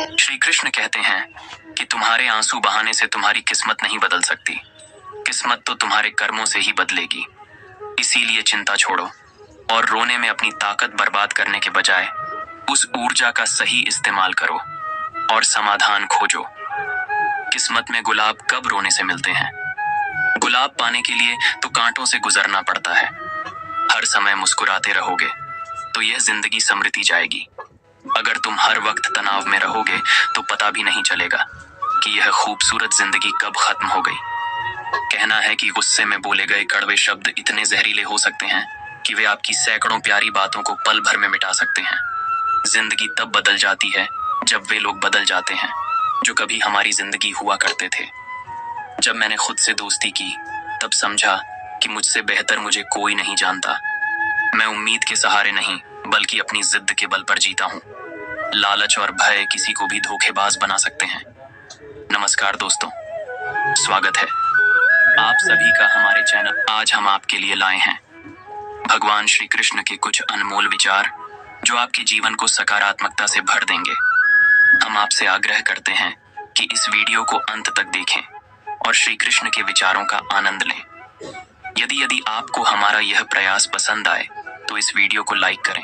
श्री कृष्ण कहते हैं कि तुम्हारे आंसू बहाने से तुम्हारी किस्मत नहीं बदल सकती, किस्मत तो तुम्हारे कर्मों से ही बदलेगी। इसीलिए चिंता छोड़ो और रोने में अपनी ताकत बर्बाद करने के बजाय उस ऊर्जा का सही इस्तेमाल करो और समाधान खोजो। किस्मत में गुलाब कब रोने से मिलते हैं? गुलाब पाने के लिए तो कांटों से गुजरना पड़ता है। हर समय मुस्कुराते रहोगे तो यह जिंदगी समृद्धि जाएगी। अगर तुम हर वक्त तनाव में रहोगे तो पता भी नहीं चलेगा कि यह खूबसूरत जिंदगी कब खत्म हो गई। कहना है कि गुस्से में बोले गए कड़वे शब्द इतने जहरीले हो सकते हैं कि वे आपकी सैकड़ों प्यारी बातों को पल भर में मिटा सकते हैं। जिंदगी तब बदल जाती है जब वे लोग बदल जाते हैं जो कभी हमारी जिंदगी हुआ करते थे। जब मैंने खुद से दोस्ती की तब समझा कि मुझसे बेहतर मुझे कोई नहीं जानता। मैं उम्मीद के सहारे नहीं बल्कि अपनी जिद के बल पर जीता हूँ। लालच और भय किसी को भी धोखेबाज बना सकते हैं। नमस्कार दोस्तों, स्वागत है आप सभी का हमारे चैनल। आज हम आपके लिए लाए हैं भगवान श्री कृष्ण के कुछ अनमोल विचार जो आपके जीवन को सकारात्मकता से भर देंगे। हम आपसे आग्रह करते हैं कि इस वीडियो को अंत तक देखें और श्री कृष्ण के विचारों का आनंद लें। यदि आपको हमारा यह प्रयास पसंद आए तो इस वीडियो को लाइक करें,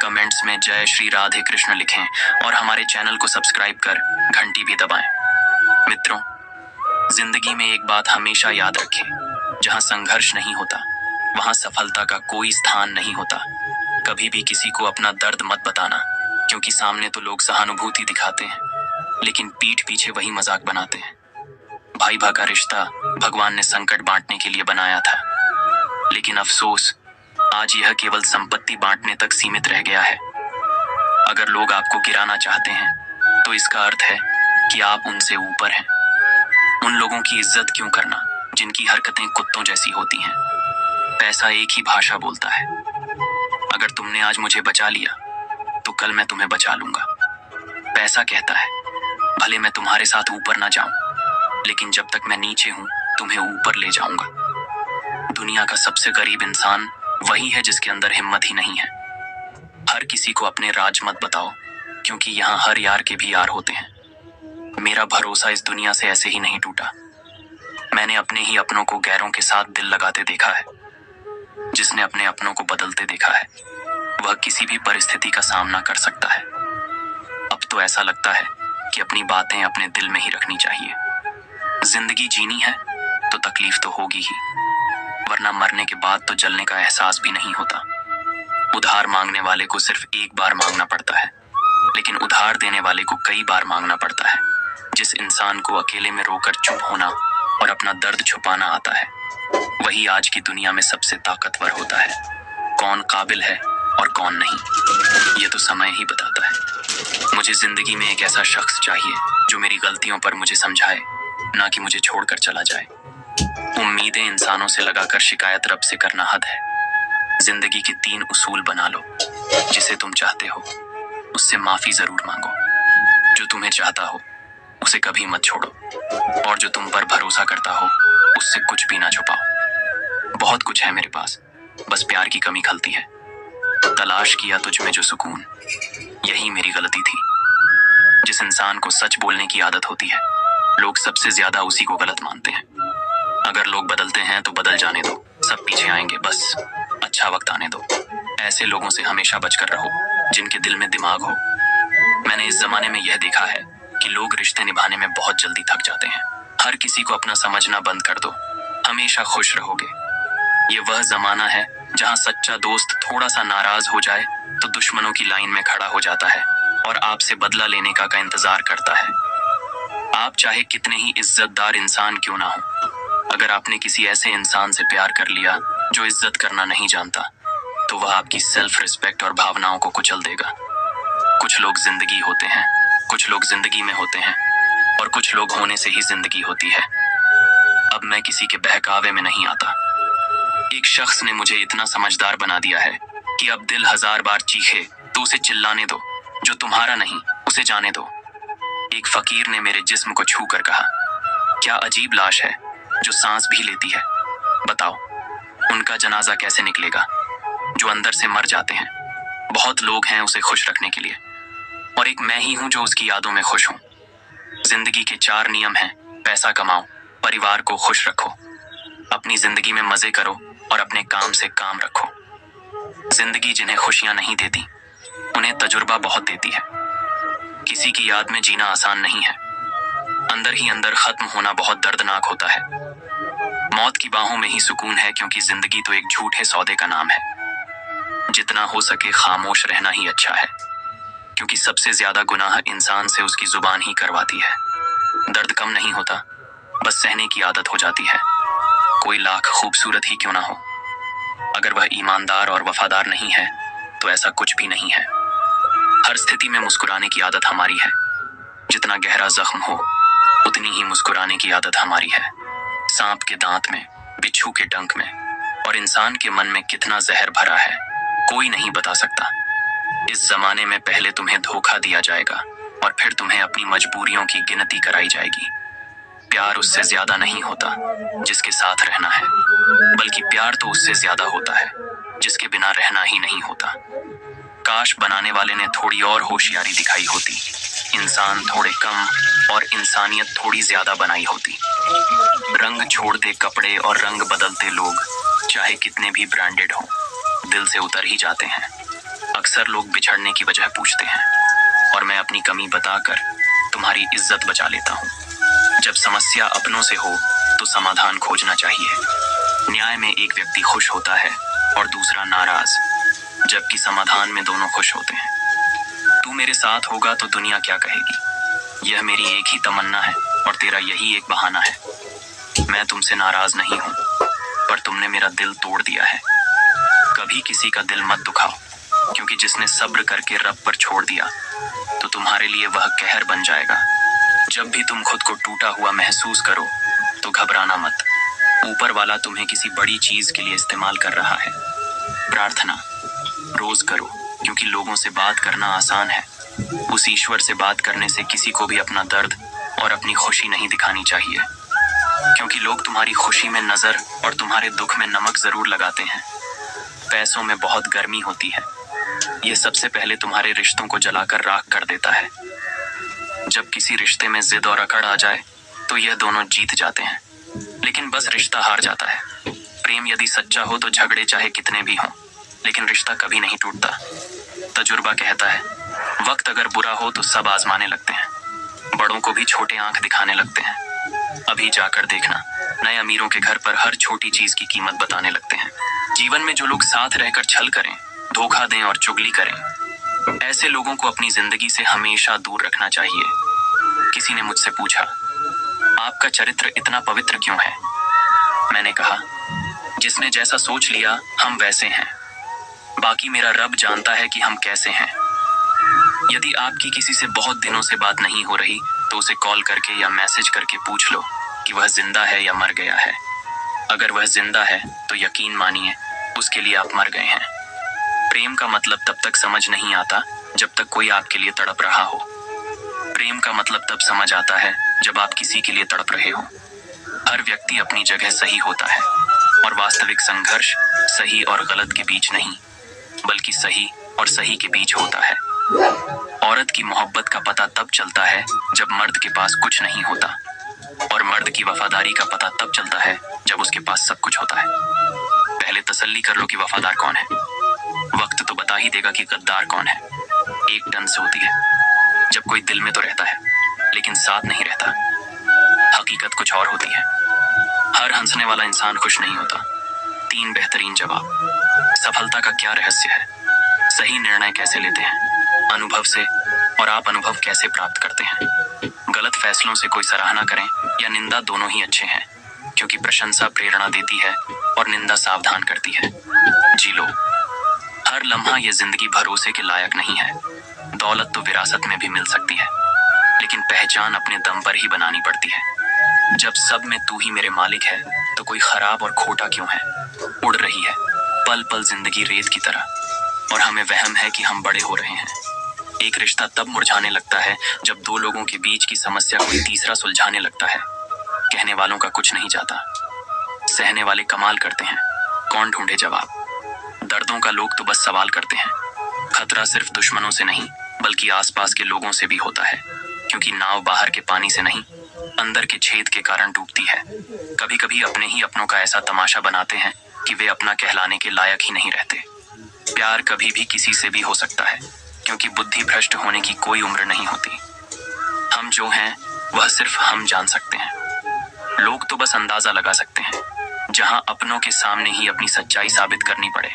कमेंट्स में जय श्री राधे कृष्ण लिखें और हमारे चैनल को सब्सक्राइब कर घंटी भी दबाएं। मित्रों, जिंदगी में एक बात हमेशा याद रखें, जहां संघर्ष नहीं होता वहां सफलता का कोई स्थान नहीं होता। कभी भी किसी को अपना दर्द मत बताना, क्योंकि सामने तो लोग सहानुभूति दिखाते हैं लेकिन पीठ पीछे वही मजाक बनाते हैं। भाई भाई का रिश्ता भगवान ने संकट बांटने के लिए बनाया था, लेकिन अफसोस आज यह केवल संपत्ति बांटने तक सीमित रह गया है। अगर लोग आपको गिराना चाहते हैं तो इसका अर्थ है कि आप उनसे ऊपर हैं। उन लोगों की इज्जत क्यों करना जिनकी हरकतें कुत्तों जैसी होती हैं। पैसा एक ही भाषा बोलता है। अगर तुमने आज मुझे बचा लिया तो कल मैं तुम्हें बचा लूंगा। पैसा कहता है भले मैं तुम्हारे साथ ऊपर ना जाऊं, लेकिन जब तक मैं नीचे हूं तुम्हें ऊपर ले जाऊंगा। दुनिया का सबसे गरीब इंसान वही है जिसके अंदर हिम्मत ही नहीं है। हर किसी को अपने राज मत बताओ, क्योंकि यहाँ हर यार के भी यार होते हैं। मेरा भरोसा इस दुनिया से ऐसे ही नहीं टूटा। मैंने अपने ही अपनों को गैरों के साथ दिल लगाते देखा है। जिसने अपने अपनों को बदलते देखा है वह किसी भी परिस्थिति का सामना कर सकता है। अब तो ऐसा लगता है कि अपनी बातें अपने दिल में ही रखनी चाहिए। जिंदगी जीनी है तो तकलीफ तो होगी ही, वरना मरने के बाद तो जलने का एहसास भी नहीं होता। उधार मांगने वाले को सिर्फ एक बार मांगना पड़ता है, लेकिन उधार देने वाले को कई बार मांगना पड़ता है। जिस इंसान को अकेले में रोकर चुप होना और अपना दर्द छुपाना आता है वही आज की दुनिया में सबसे ताकतवर होता है। कौन काबिल है और कौन नहीं, ये तो समय ही बताता है। मुझे जिंदगी में एक ऐसा शख्स चाहिए जो मेरी गलतियों पर मुझे समझाए, ना कि मुझे छोड़कर चला जाए। उम्मीदें इंसानों से लगाकर शिकायत रब से करना हद है। जिंदगी के 3 उसूल बना लो। जिसे तुम चाहते हो उससे माफी जरूर मांगो, जो तुम्हें चाहता हो उसे कभी मत छोड़ो, और जो तुम पर भरोसा करता हो उससे कुछ भी ना छुपाओ। बहुत कुछ है मेरे पास, बस प्यार की कमी खलती है। तलाश किया तुझ में जो सुकून, यही मेरी गलती थी। जिस इंसान को सच बोलने की आदत होती है लोग सबसे ज्यादा उसी को गलत मानते हैं। अगर लोग बदलते हैं तो बदल जाने दो, सब पीछे आएंगे, बस अच्छा वक्त आने दो। ऐसे लोगों से हमेशा बचकर रहो जिनके दिल में दिमाग हो। मैंने इस जमाने में यह देखा है कि लोग रिश्ते निभाने में बहुत जल्दी थक जाते हैं। हर किसी को अपना समझना बंद कर दो, हमेशा खुश रहोगे। ये वह जमाना है जहां सच्चा दोस्त थोड़ा सा नाराज हो जाए तो दुश्मनों की लाइन में खड़ा हो जाता है और आपसे बदला लेने का इंतजार करता है। आप चाहे कितने ही इज्जतदार इंसान क्यों ना हो, अगर आपने किसी ऐसे इंसान से प्यार कर लिया जो इज्जत करना नहीं जानता तो वह आपकी सेल्फ रिस्पेक्ट और भावनाओं को कुचल देगा। कुछ लोग जिंदगी होते हैं, कुछ लोग जिंदगी में होते हैं, और कुछ लोग होने से ही जिंदगी होती है। अब मैं किसी के बहकावे में नहीं आता। एक शख्स ने मुझे इतना समझदार बना दिया है कि अब दिल 1000 बार चीखे तो उसे चिल्लाने दो, जो तुम्हारा नहीं उसे जाने दो। एक फकीर ने मेरे जिस्म को छू कर कहा, क्या अजीब लाश है जो सांस भी लेती है। बताओ उनका जनाजा कैसे निकलेगा जो अंदर से मर जाते हैं। बहुत लोग हैं उसे खुश रखने के लिए, और एक मैं ही हूं जो उसकी यादों में खुश हूं। जिंदगी के 4 नियम हैं। पैसा कमाओ, परिवार को खुश रखो, अपनी जिंदगी में मजे करो और अपने काम से काम रखो। जिंदगी जिन्हें खुशियां नहीं देती, उन्हें तजुर्बा बहुत देती है। किसी की याद में जीना आसान नहीं है। अंदर ही अंदर खत्म होना बहुत दर्दनाक होता है। मौत की बाहों में ही सुकून है, क्योंकि जिंदगी तो एक झूठे सौदे का नाम है। जितना हो सके खामोश रहना ही अच्छा है, क्योंकि सबसे ज्यादा गुनाह इंसान से उसकी जुबान ही करवाती है। दर्द कम नहीं होता, बस सहने की आदत हो जाती है। कोई लाख खूबसूरत ही क्यों ना हो, अगर वह ईमानदार और वफादार नहीं है तो ऐसा कुछ भी नहीं है। हर स्थिति में मुस्कुराने की आदत हमारी है। जितना गहरा जख्म हो, उतनी ही मुस्कुराने की आदत हमारी है। सांप के दांत में, बिच्छू के डंक में और इंसान के मन में कितना जहर भरा है, कोई नहीं बता सकता। इस जमाने में पहले तुम्हें धोखा दिया जाएगा और फिर तुम्हें अपनी मजबूरियों की गिनती कराई जाएगी। प्यार उससे ज्यादा नहीं होता जिसके साथ रहना है, बल्कि प्यार तो उससे ज्यादा होता है जिसके बिना रहना ही नहीं होता। काश बनाने वाले ने थोड़ी और होशियारी दिखाई होती, इंसान थोड़े कम और इंसानियत थोड़ी ज्यादा बनाई होती। रंग छोड़ते कपड़े और रंग बदलते लोग, चाहे कितने भी ब्रांडेड हों, दिल से उतर ही जाते हैं। अक्सर लोग बिछड़ने की वजह पूछते हैं और मैं अपनी कमी बताकर तुम्हारी इज्जत बचा लेता हूँ। जब समस्या अपनों से हो तो समाधान खोजना चाहिए। न्याय में एक व्यक्ति खुश होता है और दूसरा नाराज, जबकि समाधान में दोनों खुश होते हैं। तू मेरे साथ होगा तो दुनिया क्या कहेगी, यह मेरी एक ही तमन्ना है और तेरा यही एक बहाना है। मैं तुमसे नाराज नहीं हूँ, पर तुमने मेरा दिल तोड़ दिया है। कभी किसी का दिल मत दुखाओ, क्योंकि जिसने सब्र करके रब पर छोड़ दिया तो तुम्हारे लिए वह कहर बन जाएगा। जब भी तुम खुद को टूटा हुआ महसूस करो तो घबराना मत। ऊपर वाला तुम्हें किसी बड़ी चीज के लिए इस्तेमाल कर रहा है। प्रार्थना रोज करो, क्योंकि लोगों से बात करना आसान है, उस ईश्वर से बात करने से किसी को भी अपना दर्द और अपनी खुशी नहीं दिखानी चाहिए, क्योंकि लोग तुम्हारी खुशी में नजर और तुम्हारे दुख में नमक जरूर लगाते हैं। पैसों में बहुत गर्मी होती है, यह सबसे पहले तुम्हारे रिश्तों को जलाकर राख कर देता है। जब किसी रिश्ते में जिद और अकड़ आ जाए तो यह दोनों जीत जाते हैं, लेकिन बस रिश्ता हार जाता है। प्रेम यदि सच्चा हो तो झगड़े चाहे कितने भी हों, लेकिन रिश्ता कभी नहीं टूटता। तजुर्बा कहता है, वक्त अगर बुरा हो तो सब आजमाने लगते हैं, बड़ों को भी छोटे आंख दिखाने लगते हैं। अभी जाकर देखना, नए अमीरों के घर पर हर छोटी चीज की कीमत बताने लगते हैं। जीवन में जो लोग साथ रहकर छल करें, धोखा दें और चुगली करें, ऐसे लोगों को अपनी जिंदगी से हमेशा दूर रखना चाहिए। किसी ने मुझसे पूछा, आपका चरित्र इतना पवित्र क्यों है? मैंने कहा, जिसने जैसा सोच लिया हम वैसे हैं, बाकी मेरा रब जानता है कि हम कैसे हैं। यदि आपकी किसी से बहुत दिनों से बात नहीं हो रही तो उसे कॉल करके या मैसेज करके पूछ लो कि वह जिंदा है या मर गया है। अगर वह जिंदा है तो यकीन मानिए उसके लिए आप मर गए हैं। प्रेम का मतलब तब तक समझ नहीं आता जब तक कोई आपके लिए तड़प रहा हो। प्रेम का मतलब तब समझ आता है जब आप किसी के लिए तड़प रहे हो। हर व्यक्ति अपनी जगह सही होता है और वास्तविक संघर्ष सही और गलत के बीच नहीं, बल्कि सही और सही के बीच होता है। औरत की मोहब्बत का पता तब चलता है जब मर्द के पास कुछ नहीं होता, और मर्द की वफादारी का पता तब चलता है जब उसके पास सब कुछ होता है। पहले तसल्ली कर लो कि वफादार कौन है, वक्त तो बता ही देगा कि गद्दार कौन है। एक टन से होती है, जब कोई दिल में तो रहता है लेकिन साथ नहीं रहता। हकीकत कुछ और होती है। हर हंसने वाला इंसान खुश नहीं होता। 3 बेहतरीन जवाब। सफलता का क्या रहस्य है? सही निर्णय कैसे लेते हैं? अनुभव से। और आप अनुभव कैसे प्राप्त करते हैं? गलत फैसलों से कोई सराहना करें या निंदा, दोनों ही अच्छे हैं, क्योंकि प्रशंसा प्रेरणा देती है और निंदा सावधान करती है। जी लो। हर लम्हा ये जिंदगी भरोसे के लायक नहीं है। दौलत तो विरासत में भी मिल सकती है, लेकिन पहचान अपने दम पर ही बनानी पड़ती है। जब सब में तू ही मेरे मालिक है तो कोई खराब और खोटा क्यों है? उड़ रही है पल पल जिंदगी रेत की तरह, और हमें वहम है कि हम बड़े हो रहे हैं। एक रिश्ता तब मुरझाने लगता है जब 2 लोगों के बीच की समस्या कोई तीसरा सुलझाने लगता है। कहने वालों का कुछ नहीं जाता, सहने वाले कमाल करते हैं। कौन ढूंढे जवाब? दर्दों का लोग तो बस सवाल करते हैं। खतरा सिर्फ दुश्मनों से नहीं, बल्कि आसपास के लोगों से भी होता है, क्योंकि नाव बाहर के पानी से नहीं, अंदर के छेद के कारण डूबती है। कभी कभी अपने ही अपनों का ऐसा तमाशा बनाते हैं कि वे अपना कहलाने के लायक ही नहीं रहते। प्यार कभी भी किसी से भी हो सकता है, क्योंकि बुद्धि भ्रष्ट होने की कोई उम्र नहीं होती। हम जो हैं वह सिर्फ हम जान सकते हैं। लोग तो बस अंदाजा लगा सकते हैं। जहां अपनों के सामने ही अपनी सच्चाई साबित करनी पड़े,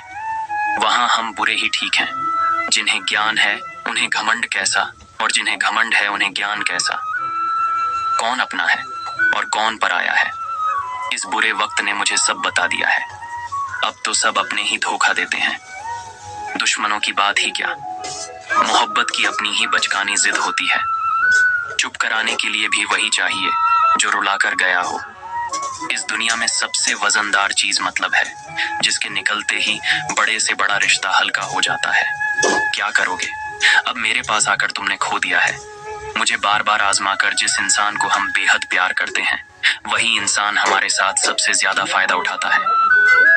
वहां हम बुरे ही ठीक हैं। जिन्हें ज्ञान है उन्हें घमंड कैसा, और जिन्हें घमंड है उन्हें ज्ञान कैसा। कौन अपना है और कौन पराया है, इस बुरे वक्त ने मुझे सब बता दिया है। अब तो सब अपने ही धोखा देते हैं। दुश्मनों की बात ही क्या, मोहब्बत की अपनी ही बचकानी जिद होती है। चुप कराने के लिए भी वही चाहिए जो रुलाकर गया हो। इस दुनिया में सबसे वजनदार चीज मतलब है, जिसके निकलते ही बड़े से बड़ा रिश्ता हल्का हो जाता है। क्या करोगे, अब मेरे पास आकर तुमने खो दिया है। मुझे बार बार आजमा कर जिस इंसान को हम बेहद प्यार करते हैं, वही इंसान हमारे साथ सबसे ज्यादा फायदा उठाता है,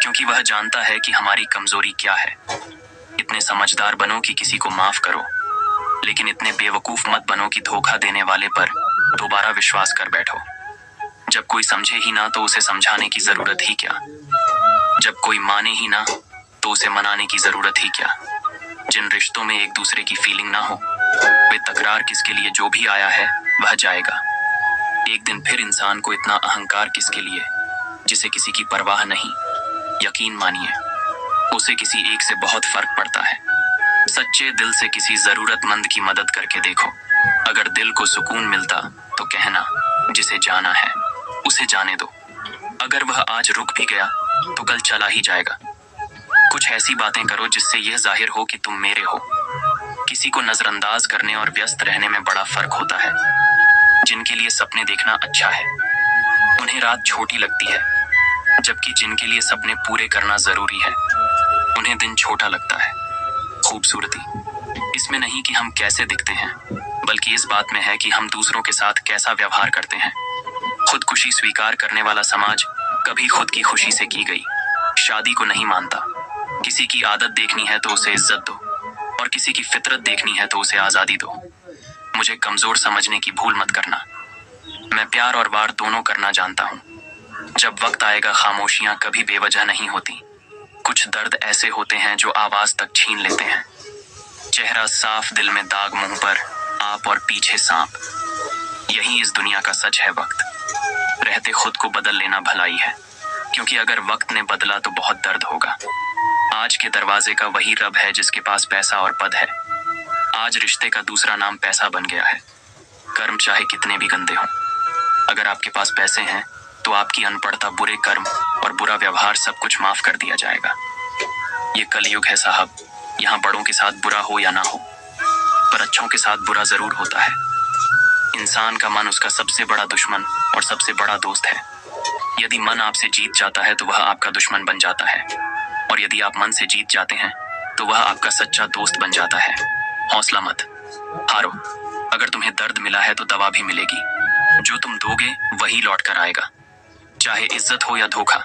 क्योंकि वह जानता है कि हमारी कमजोरी क्या है। इतने समझदार बनो कि किसी को माफ करो, लेकिन इतने बेवकूफ मत बनो कि धोखा देने वाले पर दोबारा विश्वास कर बैठो। जब कोई समझे ही ना तो उसे समझाने की जरूरत ही क्या। जब कोई माने ही ना तो उसे मनाने की जरूरत ही क्या। जिन रिश्तों में एक दूसरे की फीलिंग ना हो, वे तकरार किसके लिए, जो भी आया है वह जाएगा। एक दिन फिर इंसान को इतना अहंकार किसके लिए, जिसे किसी की परवाह नहीं। यकीन मानिए, उसे किसी एक से बहुत फर्क पड़ता है। सच्चे दिल से किसी जरूरतमंद की मदद करके देखो। अगर दिल को सुकून मिलता तो कहना, जिसे जाना है उसे जाने दो। अगर वह आज रुक भी गया तो कल चला ही जाएगा। कुछ ऐसी बातें करो जिससे यह जाहिर हो कि तुम मेरे हो। किसी को नजरअंदाज करने और व्यस्त रहने में बड़ा फर्क होता है। जिनके लिए सपने देखना अच्छा है, उन्हें रात छोटी लगती है, जबकि जिनके लिए सपने पूरे करना जरूरी है, उन्हें दिन छोटा लगता है। खूबसूरती इसमें नहीं कि हम कैसे दिखते हैं, बल्कि इस बात में है कि हम दूसरों के साथ कैसा व्यवहार करते हैं। खुदकुशी स्वीकार करने वाला समाज कभी खुद की खुशी से की गई शादी को नहीं मानता। किसी की आदत देखनी है तो उसे इज्जत दो, और किसी की फितरत देखनी है तो उसे आजादी दो। मुझे कमजोर समझने की भूल मत करना। मैं प्यार और वार दोनों करना जानता हूँ। जब वक्त आएगा, खामोशियां कभी बेवजह नहीं होती। कुछ दर्द ऐसे होते हैं जो आवाज तक छीन लेते हैं। चेहरा साफ, दिल में दाग, मुंह पर आप और पीछे सांप। यही इस दुनिया का सच है। वक्त रहते खुद को बदल लेना भलाई है, क्योंकि अगर वक्त ने बदला तो बहुत दर्द होगा। आज के दरवाजे का वही रब है जिसके पास पैसा और पद है। आज रिश्ते का दूसरा नाम पैसा बन गया है। कर्म चाहे कितने भी गंदे हों, अगर आपके पास पैसे हैं तो आपकी अनपढ़ता, बुरे कर्म और बुरा व्यवहार सब कुछ माफ कर दिया जाएगा। ये कलयुग है साहब। यहाँ बड़ों के साथ बुरा हो या ना हो, पर अच्छों के साथ बुरा जरूर होता है। इंसान का मन उसका सबसे बड़ा दुश्मन और सबसे बड़ा दोस्त है। यदि मन आपसे जीत जाता है तो वह आपका दुश्मन बन जाता है, और यदि आप मन से जीत जाते हैं तो वह आपका सच्चा दोस्त बन जाता है। हौसला मत हारो। अगर तुम्हें दर्द मिला है तो दवा भी मिलेगी। जो तुम दोगे वही लौट कर आएगा, चाहे इज्जत हो या धोखा।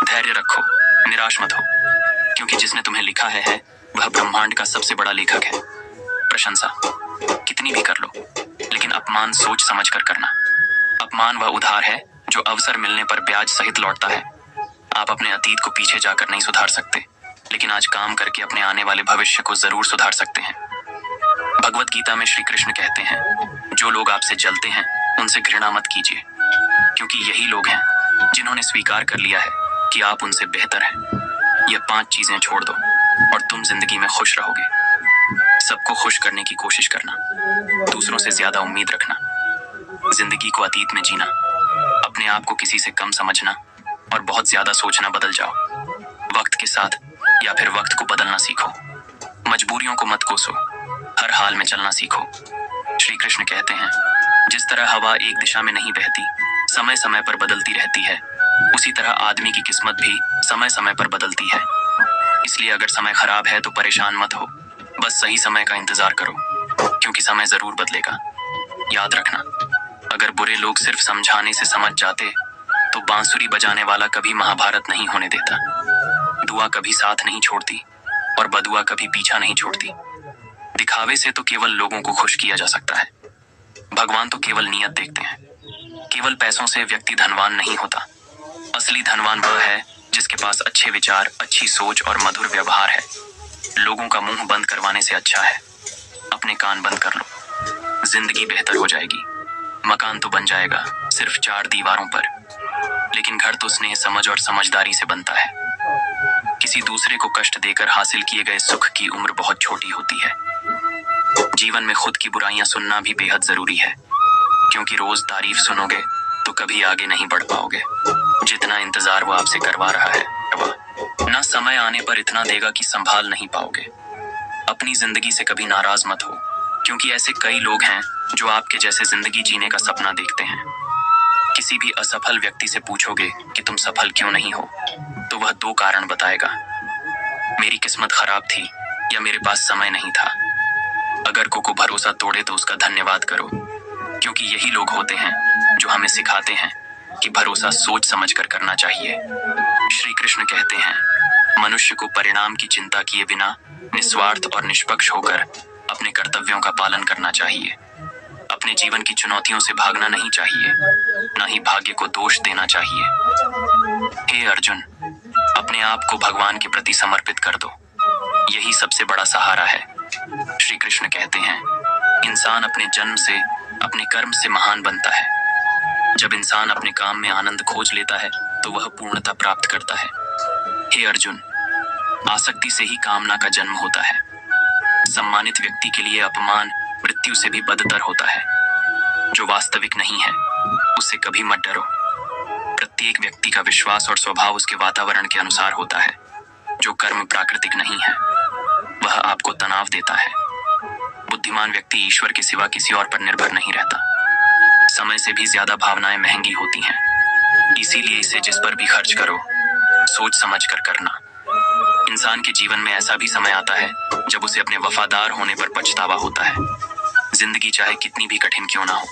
धैर्य रखो, निराश मत हो, क्योंकि जिसने तुम्हें लिखा है वह ब्रह्मांड का सबसे बड़ा लेखक है। प्रशंसा कितनी भी कर लो, लेकिन अपमान सोच समझ कर करना। अपमान वह उधार है जो अवसर मिलने पर ब्याज सहित लौटता है। आप अपने अतीत को पीछे जाकर नहीं सुधार सकते, लेकिन आज काम करके अपने आने वाले भविष्य को जरूर सुधार सकते हैं। भगवत गीता में श्री कृष्ण कहते हैं, जो लोग आपसे जलते हैं उनसे घृणा मत कीजिए, क्योंकि यही लोग हैं जिन्होंने स्वीकार कर लिया है कि आप उनसे बेहतर हैं। ये 5 चीजें छोड़ दो और तुम जिंदगी में खुश रहोगे। सबको खुश करने की कोशिश करना, दूसरों से ज्यादा उम्मीद रखना, जिंदगी को अतीत में जीना, अपने आप को किसी से कम समझना और बहुत ज्यादा सोचना बदल जाओ। वक्त के साथ या फिर वक्त को बदलना सीखो। मजबूरियों को मत कोसो, हर हाल में चलना सीखो। श्री कृष्ण कहते हैं, जिस तरह हवा एक दिशा में नहीं बहती, समय समय पर बदलती रहती है, उसी तरह आदमी की किस्मत भी समय समय पर बदलती है। इसलिए अगर समय खराब है तो परेशान मत हो, बस सही समय का इंतजार करो, क्योंकि समय जरूर बदलेगा। याद रखना, अगर बुरे लोग सिर्फ समझाने से समझ जाते तो बांसुरी बजाने वाला कभी महाभारत नहीं होने देता। दुआ कभी साथ नहीं छोड़ती और बदुआ कभी पीछा नहीं छोड़ती। दिखावे से तो केवल लोगों को खुश किया जा सकता है। भगवान तो केवल नियत देखते हैं। केवल पैसों से व्यक्ति धनवान नहीं होता। असली धनवान वह है जिसके पास अच्छे विचार, अच्छी सोच और मधुर व्यवहार है। लोगों का मुंह बंद करवाने से अच्छा है अपने कान बंद कर लो। जिंदगी बेहतर हो जाएगी। मकान तो बन जाएगा सिर्फ 4 दीवारों पर, लेकिन घर तो स्नेह, समझ और समझदारी से बनता है। किसी दूसरे को कष्ट देकर हासिल किए गए सुख की उम्र बहुत छोटी होती है। जीवन में खुद की बुराइयां सुनना भी बेहद जरूरी है, क्योंकि रोज तारीफ सुनोगे तो कभी आगे नहीं बढ़ पाओगे। जितना इंतजार वो आपसे करवा रहा है, वह ना समय आने पर इतना देगा कि संभाल नहीं पाओगे। अपनी जिंदगी से कभी नाराज मत हो, क्योंकि ऐसे कई लोग हैं जो आपके जैसे जिंदगी जीने का सपना देखते हैं। किसी भी असफल व्यक्ति से पूछोगे कि तुम सफल क्यों नहीं हो, तो वह 2 कारण बताएगा। मेरी किस्मत खराब थी या मेरे पास समय नहीं था। अगर कोई भरोसा तोड़े तो उसका धन्यवाद करो, क्योंकि यही लोग होते हैं जो हमें सिखाते हैं कि भरोसा सोच समझ कर करना चाहिए। श्री कृष्ण कहते हैं, मनुष्य को परिणाम की चिंता किए बिना निस्वार्थ और निष्पक्ष होकर अपने कर्तव्यों का पालन करना चाहिए। अपने जीवन की चुनौतियों से भागना नहीं चाहिए, न ही भाग्य को दोष देना चाहिए। हे अर्जुन, अपने आप को भगवान के प्रति समर्पित कर दो, यही सबसे बड़ा सहारा है। श्री कृष्ण कहते हैं, इंसान अपने जन्म से, अपने कर्म से महान बनता है। जब इंसान अपने काम में आनंद खोज लेता है तो वह पूर्णता प्राप्त करता है। हे अर्जुन, आसक्ति से ही कामना का जन्म होता है। सम्मानित व्यक्ति के लिए अपमान मृत्यु से भी बदतर होता है। जो वास्तविक नहीं है उससे कभी मत डरो। प्रत्येक व्यक्ति का विश्वास और स्वभाव उसके वातावरण के अनुसार होता है। जो कर्म प्राकृतिक नहीं है वह आपको तनाव देता है। बुद्धिमान व्यक्ति ईश्वर के सिवा किसी और पर निर्भर नहीं रहता। समय से भी ज्यादा भावनाएं महंगी होती हैं, इसीलिए इसे जिस पर भी खर्च करो सोच समझ कर करना। इंसान के जीवन में ऐसा भी समय आता है जब उसे अपने वफादार होने पर पछतावा होता है। जिंदगी चाहे कितनी भी कठिन क्यों ना हो,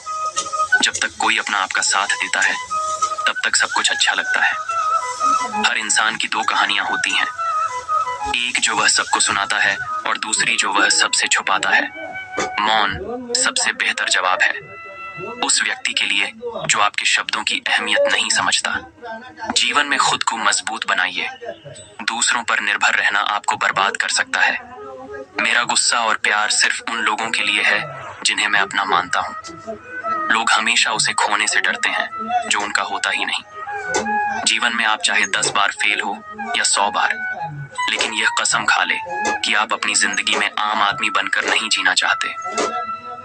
जब तक कोई अपना आपका साथ देता है तब तक सब कुछ अच्छा लगता है। हर इंसान की 2 कहानियां होती हैं, एक जो वह सबको सुनाता है और दूसरी जो वह सबसे छुपाता है। मौन सबसे बेहतर जवाब है उस व्यक्ति के लिए जो आपके शब्दों की अहमियत नहीं समझता। जीवन में खुद को मजबूत बनाइए। दूसरों पर निर्भर रहना आपको बर्बाद कर सकता है। मेरा गुस्सा और प्यार सिर्फ उन लोगों के लिए है जिन्हें मैं अपना मानता हूँ। लोग हमेशा उसे खोने से डरते हैं जो उनका होता ही नहीं। जीवन में आप चाहे 10 बार फेल हो या 100 बार, लेकिन यह कसम खा ले कि आप अपनी जिंदगी में आम आदमी बनकर नहीं जीना चाहते।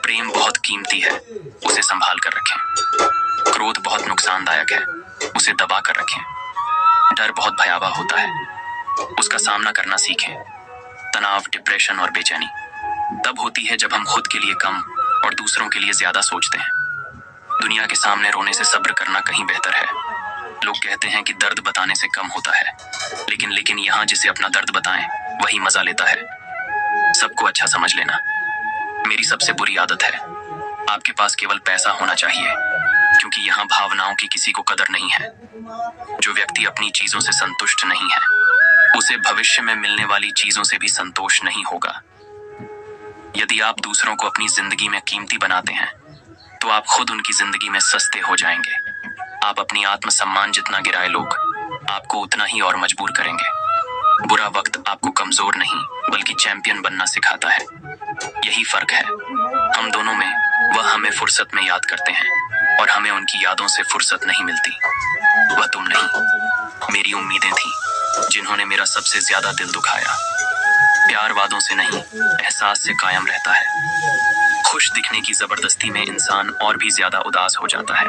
प्रेम बहुत कीमती है, उसे संभाल कर रखें। क्रोध बहुत नुकसानदायक है, उसे दबा कर रखें। डर बहुत भयावह होता है, उसका सामना करना सीखें। तनाव, डिप्रेशन और बेचैनी तब होती है जब हम खुद के लिए कम और दूसरों के लिए ज्यादा सोचते हैं। दुनिया के सामने रोने से सब्र करना कहीं बेहतर है। लोग कहते हैं कि दर्द बताने से कम होता है, लेकिन यहाँ जिसे अपना दर्द बताएं वही मजा लेता है। सबको अच्छा समझ लेना मेरी सबसे बुरी आदत है। आपके पास केवल पैसा होना चाहिए, क्योंकि यहाँ भावनाओं की किसी को कदर नहीं है। जो व्यक्ति अपनी चीजों से संतुष्ट नहीं है उसे भविष्य में मिलने वाली चीजों से भी संतोष नहीं होगा। यदि आप दूसरों को अपनी जिंदगी में कीमती बनाते हैं तो आप खुद उनकी जिंदगी में सस्ते हो जाएंगे। आप अपनी आत्मसम्मान जितना गिराए लोग आपको उतना ही और मजबूर करेंगे। बुरा वक्त आपको कमजोर नहीं बल्कि चैंपियन बनना सिखाता है। यही फर्क है हम दोनों में। वह हमें फुर्सत में याद करते हैं और हमें उनकी यादों से फुर्सत नहीं मिलती। वह तुम नहीं, मेरी उम्मीदें थी जिन्होंने मेरा सबसे ज्यादा दिल दुखाया। प्यार वादों से नहीं, एहसास से कायम रहता है। खुश दिखने की जबरदस्ती में इंसान और भी ज्यादा उदास हो जाता है।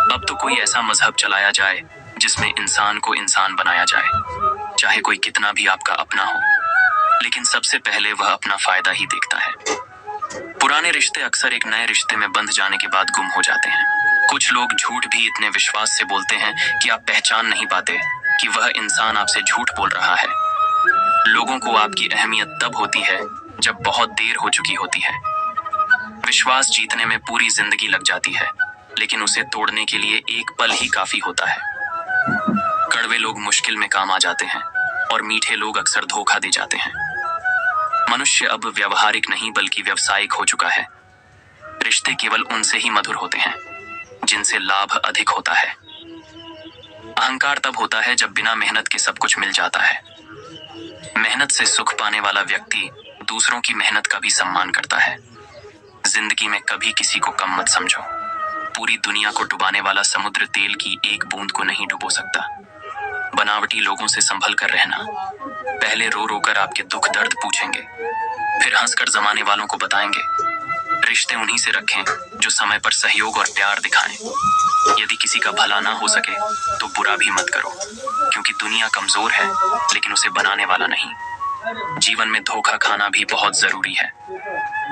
अब तो कोई ऐसा मजहब चलाया जाए जिसमें इंसान को इंसान बनाया जाए, चाहे कोई कितना भी आपका अपना हो, लेकिन सबसे पहले वह अपना फायदा ही देखता है। पुराने रिश्ते अक्सर एक नए रिश्ते में बंध जाने के बाद गुम हो जाते हैं। कुछ लोग झूठ भी इतने विश्वास से बोलते हैं कि आप पहचान नहीं पाते कि वह इंसान आपसे झूठ बोल रहा है। लोगों को आपकी अहमियत तब होती है जब बहुत देर हो चुकी होती है। विश्वास जीतने में पूरी जिंदगी लग जाती है, लेकिन उसे तोड़ने के लिए एक पल ही काफी होता है। कड़वे लोग मुश्किल में काम आ जाते हैं और मीठे लोग अक्सर धोखा दे जाते हैं। मनुष्य अब व्यवहारिक नहीं बल्कि व्यावसायिक हो चुका है। रिश्ते केवल उनसे ही मधुर होते हैं जिनसे लाभ अधिक होता है। अहंकार तब होता है जब बिना मेहनत के सब कुछ मिल जाता है। मेहनत से सुख पाने वाला व्यक्ति दूसरों की मेहनत का भी सम्मान करता है। जिंदगी में कभी किसी को कम मत समझो। पूरी दुनिया को डुबाने वाला समुद्र तेल की एक बूंद को नहीं डुबो सकता। बनावटी लोगों से संभल कर रहना। पहले रो रो कर आपके दुख दर्द पूछेंगे, फिर हंसकर जमाने वालों को बताएंगे। रिश्ते उन्हीं से रखें जो समय पर सहयोग और प्यार दिखाएं। यदि किसी का भला ना हो सके तो बुरा भी मत करो, क्योंकि दुनिया कमजोर है लेकिन उसे बनाने वाला नहीं। जीवन में धोखा खाना भी बहुत जरूरी है।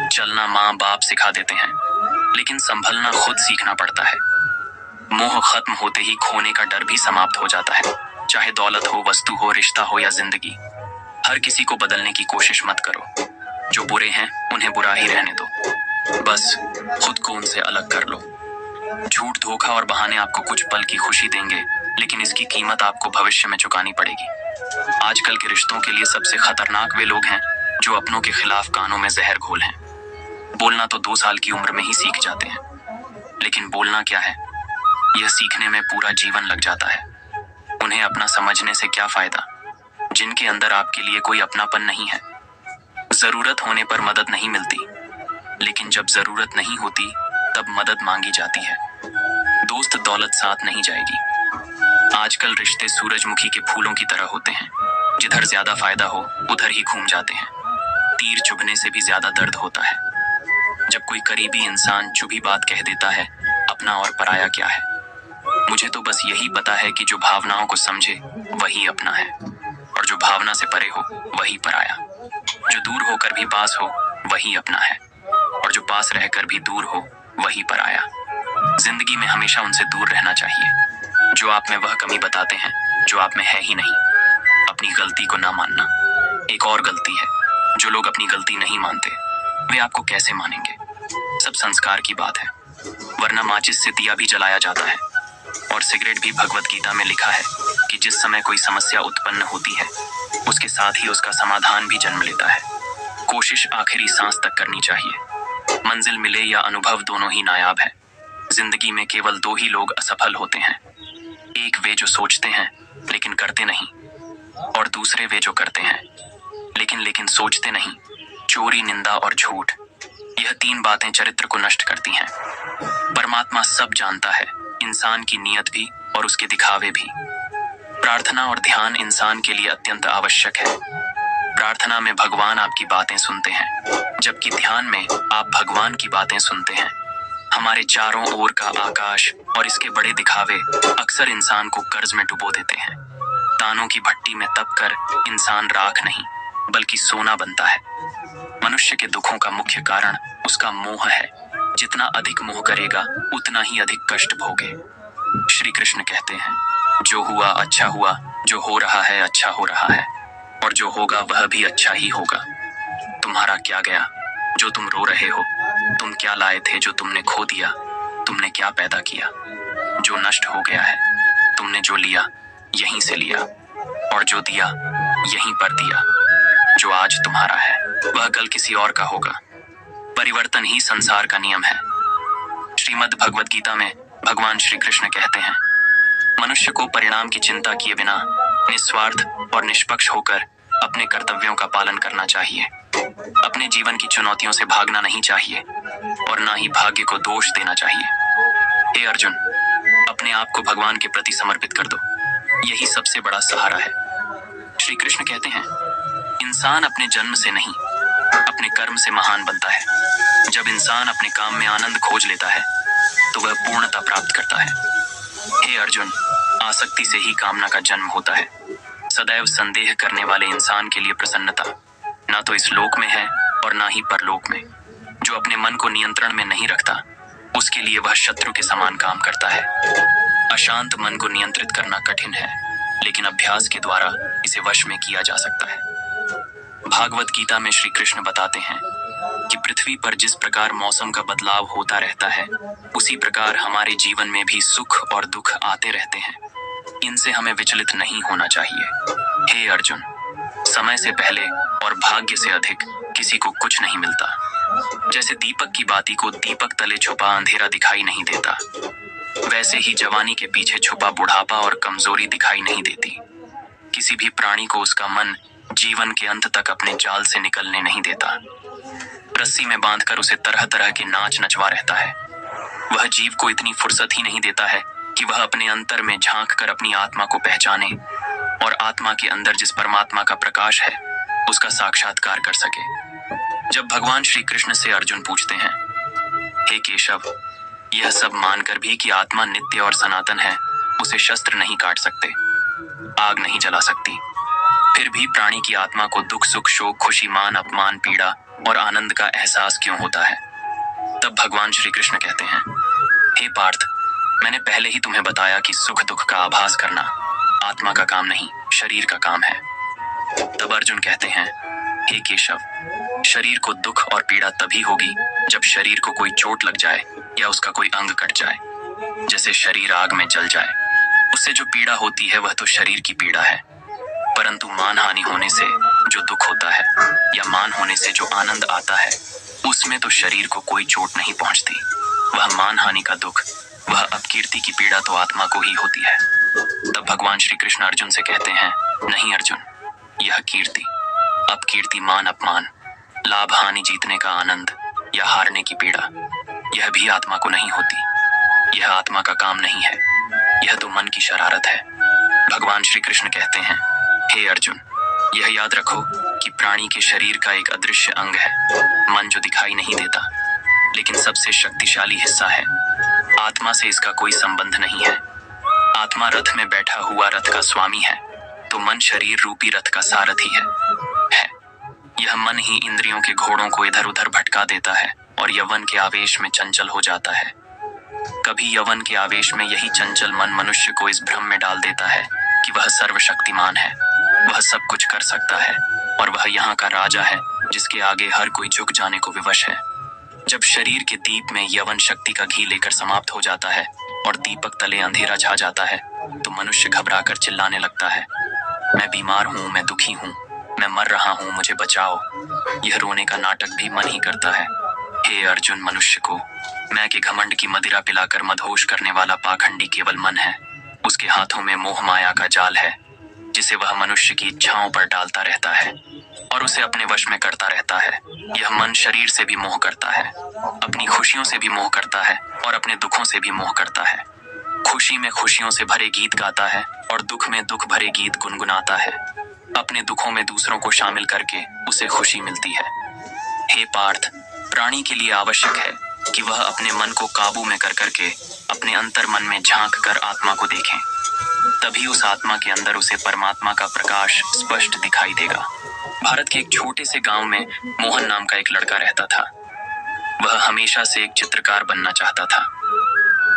चलना माँ बाप सिखा देते हैं, लेकिन संभलना खुद सीखना पड़ता है। मोह खत्म होते ही खोने का डर भी समाप्त हो जाता है। चाहे दौलत हो, वस्तु हो, रिश्ता हो या जिंदगी, हर किसी को बदलने की कोशिश मत करो। जो बुरे हैं उन्हें बुरा ही रहने दो, बस खुद को उनसे अलग कर लो। झूठ, धोखा और बहाने आपको कुछ पल की खुशी देंगे, लेकिन इसकी कीमत आपको भविष्य में चुकानी पड़ेगी। आजकल के रिश्तों के लिए सबसे खतरनाक वे लोग हैं जो अपनों के खिलाफ कानों में जहर घोल हैं। बोलना तो 2 साल की उम्र में ही सीख जाते हैं, लेकिन बोलना क्या है, यह सीखने में पूरा जीवन लग जाता है। उन्हें अपना समझने से क्या फायदा जिनके अंदर आपके लिए कोई अपनापन नहीं है। जरूरत होने पर मदद नहीं मिलती, लेकिन जब जरूरत नहीं होती तब मदद मांगी जाती है। दोस्त दौलत साथ नहीं जाएगी। आजकल रिश्ते सूरजमुखी के फूलों की तरह होते हैं, जिधर ज्यादा फायदा हो उधर ही घूम जाते हैं। तीर चुभने से भी ज्यादा दर्द होता है। जब कोई करीबी इंसान चुभी बात कह देता है, अपना और पराया क्या है। मुझे तो बस यही पता है कि जो भावनाओं को समझे वही अपना है, और जो भावना से परे हो वही पराया। जो दूर होकर भी पास हो वही अपना है, और जो पास रहकर भी दूर हो वही पराया। जिंदगी में हमेशा उनसे दूर रहना चाहिए जो आप में वह कमी बताते हैं जो आप में है ही नहीं। अपनी गलती को ना मानना एक और गलती है। जो लोग अपनी गलती नहीं मानते वे आपको कैसे मानेंगे। सब संस्कार की बात है, वरना माचिस से दिया भी जलाया जाता है। और सिगरेट भी भगवत गीता में लिखा है कि जिस समय कोई समस्या उत्पन्न होती है उसके साथ ही उसका समाधान भी जन्म लेता है। कोशिश आखिरी सांस तक करनी चाहिए। मंजिल मिले या अनुभव दोनों ही नायाब है। जिंदगी में केवल 2 ही लोग असफल होते हैं, एक वे जो सोचते हैं लेकिन करते नहीं, और दूसरे वे जो करते हैं लेकिन सोचते नहीं। चोरी, निंदा और झूठ, यह 3 बातें चरित्र को नष्ट करती हैं। परमात्मा सब जानता है, इंसान की नीयत भी और उसके दिखावे भी। प्रार्थना और ध्यान इंसान के लिए अत्यंत आवश्यक है। प्रार्थना में भगवान आपकी बातें सुनते हैं, जबकि ध्यान में आप भगवान की बातें सुनते हैं। हमारे चारों ओर का आकाश और इसके बड़े दिखावे अक्सर इंसान को कर्ज में डुबो देते हैं। तानों की भट्टी में तप कर इंसान राख नहीं बल्कि सोना बनता है। मनुष्य के दुखों का मुख्य कारण उसका मोह है। जितना अधिक मोह करेगा उतना ही अधिक कष्ट भोगे। श्री कृष्ण कहते हैं, जो हुआ अच्छा हुआ, जो हो रहा है अच्छा हो रहा है, और जो होगा वह भी अच्छा ही होगा। तुम्हारा क्या गया जो तुम रो रहे हो, तुम क्या लाए थे जो तुमने खो दिया, तुमने क्या पैदा किया जो नष्ट हो गया है। तुमने जो लिया यहीं से लिया, और जो दिया यहीं पर दिया। जो आज तुम्हारा है वह कल किसी और का होगा। परिवर्तन ही संसार का नियम है। श्रीमद् भगवत गीता में भगवान श्री कृष्ण कहते हैं, मनुष्य को परिणाम की चिंता किए बिना निस्वार्थ और निष्पक्ष होकर अपने कर्तव्यों का पालन करना चाहिए। अपने जीवन की चुनौतियों से भागना नहीं चाहिए और ना ही भाग्य को दोष देना चाहिए। हे अर्जुन, अपने आप को भगवान के प्रति समर्पित कर दो, यही सबसे बड़ा सहारा है। श्री कृष्ण कहते हैं, इंसान अपने जन्म से नहीं अपने कर्म से महान बनता है। जब इंसान अपने काम में आनंद खोज लेता है तो वह पूर्णता प्राप्त करता है। हे अर्जुन, आसक्ति से ही कामना का जन्म होता है। सदैव संदेह करने वाले इंसान के लिए प्रसन्नता ना तो इस लोक में है और ना ही परलोक में। जो अपने मन को नियंत्रण में नहीं रखता उसके लिए वह शत्रु के समान काम करता है। अशांत मन को नियंत्रित करना कठिन है, लेकिन अभ्यास के द्वारा इसे वश में किया जा सकता है। भागवत गीता में श्री कृष्ण बताते हैं कि पृथ्वी पर जिस प्रकार मौसम का बदलाव होता रहता है, उसी प्रकार हमारे जीवन में भी सुख और दुख आते रहते हैं। इनसे हमें विचलित नहीं होना चाहिए। हे अर्जुन, समय से पहले और भाग्य से अधिक किसी को कुछ नहीं मिलता। जैसे दीपक की बाती को दीपक तले छुपा अंधेरा दिखाई नहीं देता, वैसे ही जवानी के पीछे छुपा बुढ़ापा और कमजोरी दिखाई नहीं देती। किसी भी प्राणी को उसका मन जीवन के अंत तक अपने जाल से निकलने नहीं देता। रस्सी में बांधकर उसे तरह तरह के नाच नचवा रहता है। वह जीव को इतनी फुर्सत ही नहीं देता है कि वह अपने अंतर में झांक कर अपनी आत्मा को पहचाने और आत्मा के अंदर जिस परमात्मा का प्रकाश है उसका साक्षात्कार कर सके। जब भगवान श्री कृष्ण से अर्जुन पूछते हैं, हे केशव, यह सब मानकर भी कि आत्मा नित्य और सनातन है, उसे शस्त्र नहीं काट सकते, आग नहीं जला सकती, फिर भी प्राणी की आत्मा को दुख सुख शोक खुशी मान अपमान पीड़ा और आनंद का एहसास क्यों होता है? तब भगवान श्री कृष्ण कहते हैं, हे पार्थ, मैंने पहले ही तुम्हें बताया कि सुख दुख का आभास करना आत्मा का काम नहीं, शरीर का काम है। तब अर्जुन कहते हैं, हे केशव, शरीर को दुख और पीड़ा तभी होगी जब शरीर को कोई चोट लग जाए या उसका कोई अंग कट जाए। जैसे शरीर आग में जल जाए, उससे जो पीड़ा होती है वह तो शरीर की पीड़ा है, परंतु मान हानि होने से जो दुख होता है या मान होने से जो आनंद आता है उसमें तो शरीर को कोई चोट नहीं पहुंचती। वह मान हानि का दुख, वह अपकीर्ति की पीड़ा तो आत्मा को ही होती है। तब भगवान श्री कृष्ण अर्जुन से कहते हैं, नहीं अर्जुन, यह कीर्ति अपकीर्ति मान अपमान लाभ हानि जीतने का आनंद या हारने की पीड़ा, यह भी आत्मा को नहीं होती। यह आत्मा का काम नहीं है, यह तो मन की शरारत है। भगवान श्री कृष्ण कहते हैं, हे अर्जुन, यह याद रखो कि प्राणी के शरीर का एक अदृश्य अंग है, मन, जो दिखाई नहीं देता लेकिन सबसे शक्तिशाली हिस्सा है। आत्मा से इसका कोई संबंध नहीं है। आत्मा रथ में बैठा हुआ रथ का स्वामी है, तो मन शरीर रूपी रथ का सारथी है। यह मन ही इंद्रियों के घोड़ों को इधर उधर भटका देता है और यौवन के आवेश में चंचल हो जाता है। कभी यौवन के आवेश में यही चंचल मन मनुष्य को इस भ्रम में डाल देता है कि वह सर्वशक्तिमान है, वह सब कुछ कर सकता है और वह यहाँ का राजा है जिसके आगे हर कोई झुक जाने को विवश है। जब शरीर के दीप में यौवन शक्ति का घी लेकर समाप्त हो जाता है और दीपक तले अंधेरा छा जाता है तो मनुष्य घबराकर चिल्लाने लगता है, मैं बीमार हूँ, मैं दुखी हूँ, मैं मर रहा हूँ, मुझे बचाओ। यह रोने का नाटक भी मन ही करता है। हे अर्जुन, मनुष्य को मैं के घमंड की मदिरा पिलाकर मदहोश करने वाला पाखंडी केवल मन है। उसके हाथों में मोह माया का जाल है जिसे वह मनुष्य की इच्छाओं पर डालता रहता है और उसे अपने वश में करता रहता है। यह मन शरीर से भी मोह करता है, अपनी खुशियों से भी मोह करता है और अपने दुखों से भी मोह करता है। खुशी में खुशियों से भरे गीत गाता है और दुख में दुख भरे गीत गुनगुनाता है। अपने दुखों में दूसरों को शामिल करके उसे खुशी मिलती है। हे पार्थ, प्राणी के लिए आवश्यक है कि वह अपने मन को काबू में कर करके अपने अंतर मन में झांक कर आत्मा को देखें, तभी उस आत्मा के अंदर उसे परमात्मा का प्रकाश स्पष्ट दिखाई देगा। भारत के एक छोटे से गांव में मोहन नाम का एक लड़का रहता था। वह हमेशा से एक चित्रकार बनना चाहता था।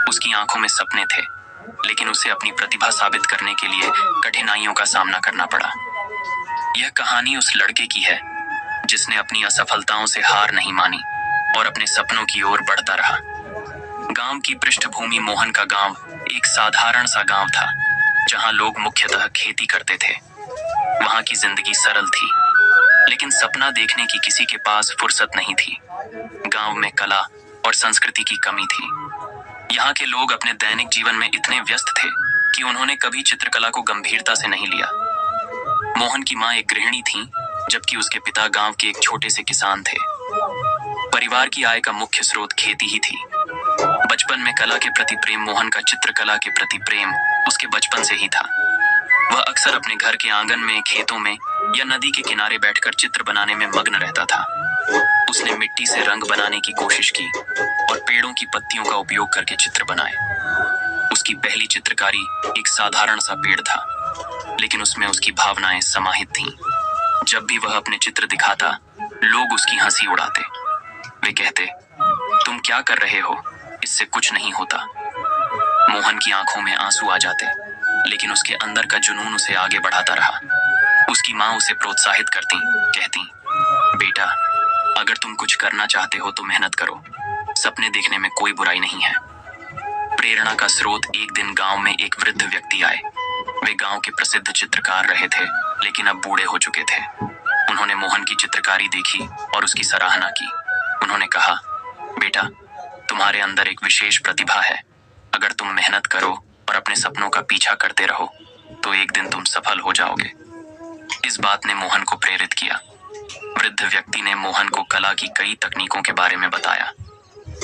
उसकी आंखों में सपने थे, लेकिन उसे अपनी प्रतिभा साबित करने के लिए कठिनाइयों का सामना करना पड़ा। यह कहानी उस लड़के की है जिसने अपनी असफलताओं से हार नहीं मानी और अपने सपनों की ओर बढ़ता रहा। गांव की पृष्ठभूमि मोहन का गांव एक साधारण सा गांव था जहां लोग मुख्यतः खेती करते थे। वहां की जिंदगी सरल थी, लेकिन सपना देखने की किसी के पास फुर्सत नहीं थी। गांव में कला और संस्कृति की कमी थी। यहाँ के लोग अपने दैनिक जीवन में इतने व्यस्त थे कि उन्होंने कभी चित्रकला को गंभीरता से नहीं लिया। मोहन की मां एक गृहिणी थी, जबकि उसके पिता गांव के एक छोटे से किसान थे। परिवार की आय का मुख्य स्रोत खेती ही थी। बचपन में कला के प्रति प्रेम, मोहन का चित्रकला के प्रति प्रेम उसके बचपन से ही था। वह अक्सर अपने घर के आंगन में, खेतों में या नदी के किनारे बैठकर चित्र बनाने में मग्न रहता था। उसने मिट्टी से रंग बनाने की कोशिश की और पेड़ों की पत्तियों का उपयोग करके चित्र बनाए। उसकी पहली चित्रकारी एक साधारण सा पेड़ था, लेकिन उसमें उसकी भावनाएं समाहित थीं। जब भी वह अपने चित्र दिखाता, लोग उसकी हंसी उड़ाते। वे कहते, तुम क्या कर रहे हो, इससे कुछ नहीं होता। मोहन की आंखों में आंसू आ जाते, लेकिन उसके अंदर का जुनून उसे आगे बढ़ाता रहा। उसकी माँ उसे प्रोत्साहित करती, कहती, बेटा, अगर तुम कुछ करना चाहते हो तो मेहनत करो, सपने देखने में कोई बुराई नहीं है। प्रेरणा का स्रोत एक दिन गांव में एक वृद्ध व्यक्ति आए। वे गांव के प्रसिद्ध चित्रकार रहे थे, लेकिन अब बूढ़े हो चुके थे। उन्होंने मोहन की चित्रकारी देखी और उसकी सराहना की। उन्होंने कहा, बेटा, तुम्हारे अंदर एक विशेष प्रतिभा है। अगर तुम मेहनत करो और अपने सपनों का पीछा करते रहो तो एक दिन तुम सफल हो जाओगे। इस बात ने मोहन को प्रेरित किया। वृद्ध व्यक्ति ने मोहन को कला की कई तकनीकों के बारे में बताया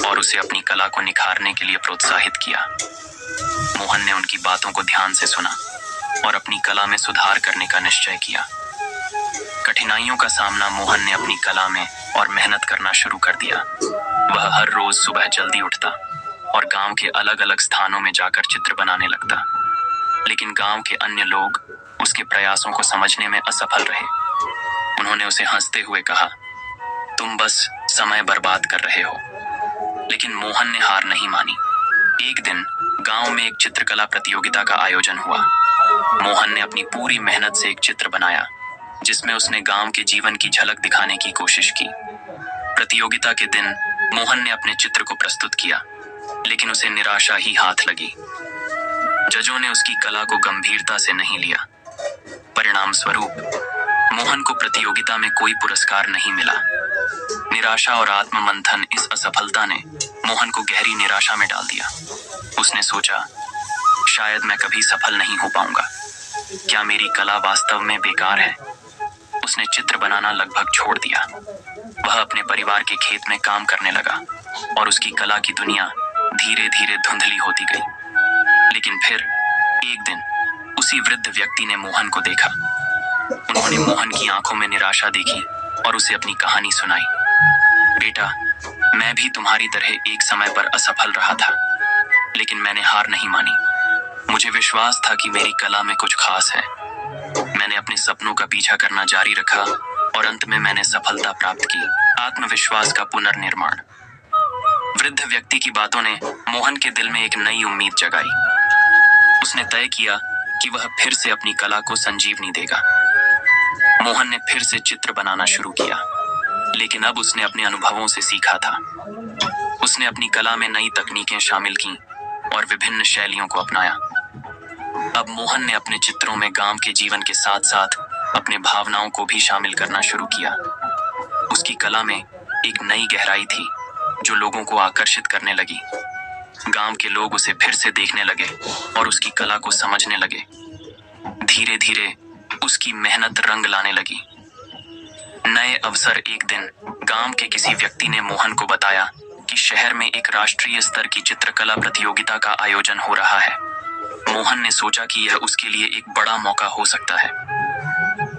और उसे अपनी कला को निखारने के लिए प्रोत्साहित किया। मोहन ने उनकी बातों को ध्यान से सुना और अपनी कला में सुधार करने का निश्चय किया। कठिनाइयों का सामना मोहन ने अपनी कला में और मेहनत करना शुरू कर दिया। वह हर रोज सुबह जल्दी उठता और गांव के अलग अलग स्थानों में जाकर चित्र बनाने लगता। लेकिन गांव के अन्य लोग उसके प्रयासों को समझने में असफल रहे। उन्होंने उसे हंसते हुए कहा, तुम बस समय बर्बाद कर रहे हो। लेकिन मोहन ने हार नहीं मानी। एक दिन गांव में एक चित्रकला प्रतियोगिता का आयोजन हुआ। मोहन ने अपनी पूरी मेहनत से एक चित्र बनाया जिसमें उसने गांव के जीवन की झलक दिखाने की कोशिश की। प्रतियोगिता के दिन मोहन ने अपने चित्र को प्रस्तुत किया, लेकिन उसे निराशा ही हाथ लगी। जजों ने उसकी कला को गंभीरता से नहीं लिया। परिणाम स्वरूप मोहन को प्रतियोगिता में कोई पुरस्कार नहीं मिला। निराशा और आत्ममंथन इस असफलता ने मोहन को गहरी निराशा में डाल दिया। उसने सोचा, शायद मैं कभी सफल नहीं हो पाऊंगा। क्या मेरी कला वास्तव में बेकार है? उसने चित्र बनाना लगभग छोड़ दिया। वह अपने परिवार के खेत में काम करने लगा और उसकी कला की दुनिया धीरे धीरे धुंधली होती गई। लेकिन फिर एक दिन उसी वृद्ध व्यक्ति ने मोहन को देखा। उन्होंने मोहन की आंखों में निराशा देखी और उसे अपनी कहानी सुनाई। बेटा, मैं भी तुम्हारी तरह एक समय पर असफल रहा था, लेकिन मैंने हार नहीं मानी। मुझे विश्वास था कि मेरी कला में कुछ खास है। मैंने अपने सपनों का पीछा करना जारी रखा और अंत में मैंने सफलता प्राप्त की। आत्मविश्वास का पुनर्निर्माण। वृद्ध व्यक्ति की बातों ने मोहन के दिल में एक नई उम्मीद जगाई। उसने तय किया कि वह फिर से अपनी कला को संजीवनी देगा। मोहन ने फिर से चित्र बनाना शुरू किया, लेकिन अब उसने अपने अनुभवों से सीखा था। उसने अपनी कला में नई तकनीकें शामिल की और विभिन्न शैलियों को अपनाया। अब मोहन ने अपने चित्रों में गांव के जीवन के साथ साथ अपने भावनाओं को भी शामिल करना शुरू किया। उसकी कला में एक नई गहराई थी जो लोगों को आकर्षित करने लगी। गांव के लोग उसे फिर से देखने लगे और उसकी कला को समझने लगे। धीरे धीरे उसकी मेहनत रंग लाने लगी। नए अवसर। एक दिन गांव के किसी व्यक्ति ने मोहन को बताया कि शहर में एक राष्ट्रीय स्तर की चित्रकला प्रतियोगिता का आयोजन हो रहा है। मोहन ने सोचा कि यह उसके लिए एक बड़ा मौका हो सकता है,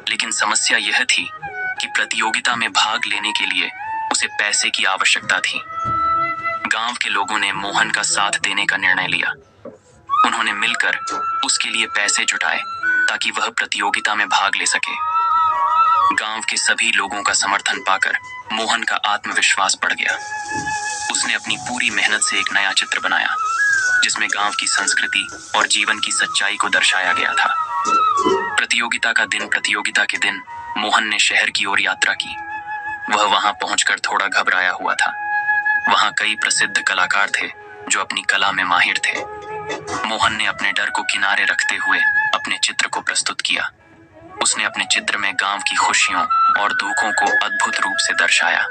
लेकिन समस्या यह थी कि प्रतियोगिता में भाग लेने के लिए उसे पैसे की आवश्यकता थी। गांव के लोगों ने मोहन का साथ देने का निर्णय लिया। उन्होंने मिलकर उसके लिए पैसे जुटाए ताकि वह प्रतियोगिता में भाग ले सके। गांव के सभी लोगों का समर्थन पाकर मोहन का आत्मविश्वास बढ़ गया। उसने अपनी पूरी मेहनत से एक नया चित्र बनाया जिसमें गांव की संस्कृति और जीवन की सच्चाई को दर्शाया गया था। प्रतियोगिता के दिन मोहन ने शहर की ओर यात्रा की। वह वहां पहुंचकर थोड़ा घबराया हुआ था। वहां कई प्रसिद्ध कलाकार थे जो अपनी कला में माहिर थे। मोहन ने अपने डर को किनारे रखते हुए अपने चित्र को प्रस्तुत किया। उसने अपने चित्र में गांव की खुशियों और दुखों को अद्भुत रूप से दर्शाया।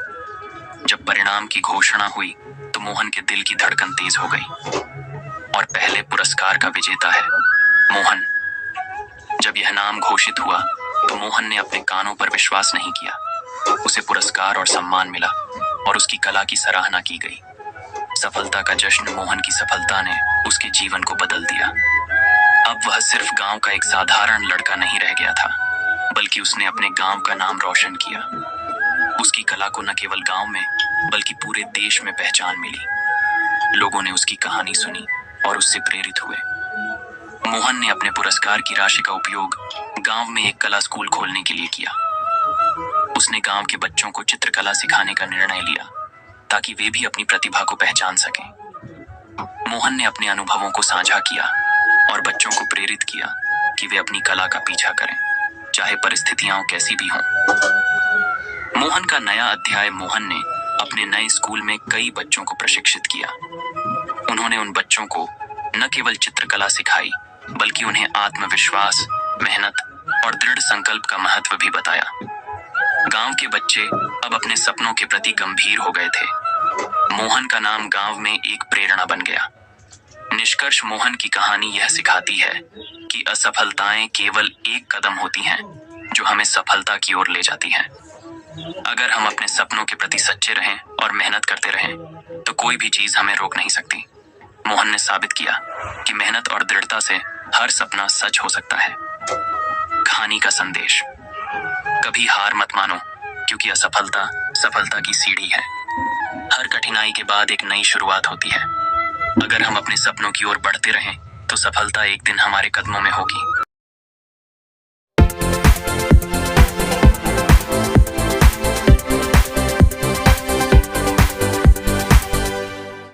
जब परिणाम की घोषणा हुई तो मोहन के दिल की धड़कन तेज हो गई। और पहले पुरस्कार का विजेता है मोहन। जब यह नाम घोषित हुआ तो मोहन ने अपने कानों पर विश्वास नहीं किया। उसे पुरस्कार और सम्मान मिला और उसकी कला की सराहना की गई। सफलता का जश्न। मोहन की सफलता ने उसके जीवन को बदल दिया। अब वह सिर्फ गांव का एक साधारण लड़का नहीं रह गया था, बल्कि उसने अपने गांव का नाम रोशन किया। उसकी कला को न केवल गांव में बल्कि पूरे देश में पहचान मिली। लोगों ने उसकी कहानी सुनी और उससे प्रेरित हुए। मोहन ने अपने पुरस्कार की राशि का उपयोग गांव में एक कला स्कूल खोलने के लिए किया। उसने गांव के बच्चों को चित्रकला सिखाने का निर्णय लिया ताकि वे भी अपनी प्रतिभा को पहचान सकें। मोहन ने अपने अनुभवों को साझा किया और बच्चों को प्रेरित किया कि वे अपनी कला का पीछा करें, चाहे परिस्थितियां कैसी भी हों। मोहन का नया अध्याय। मोहन ने अपने नए स्कूल में कई बच्चों को प्रशिक्षित किया। उन्होंने उन बच्चों को न केवल चित्रकला सिखाई बल्कि उन्हें आत्मविश्वास, मेहनत और दृढ़ संकल्प का महत्व भी बताया। गांव के बच्चे अब अपने सपनों के प्रति गंभीर हो गए थे। मोहन का नाम गांव में एक प्रेरणा बन गया। निष्कर्ष मोहन की कहानी यह सिखाती है कि असफलताएं केवल एक कदम होती हैं जो हमें सफलता की ओर ले जाती हैं। अगर हम अपने सपनों के प्रति सच्चे रहें और मेहनत करते रहें तो कोई भी चीज हमें रोक नहीं सकती। मोहन ने साबित किया कि मेहनत और दृढ़ता से हर सपना सच हो सकता है। कहानी का संदेश: कभी हार मत मानो, क्योंकि असफलता सफलता की सीढ़ी है। हर कठिनाई के बाद एक नई शुरुआत होती है। अगर हम अपने सपनों की ओर बढ़ते रहें तो सफलता एक दिन हमारे कदमों में होगी।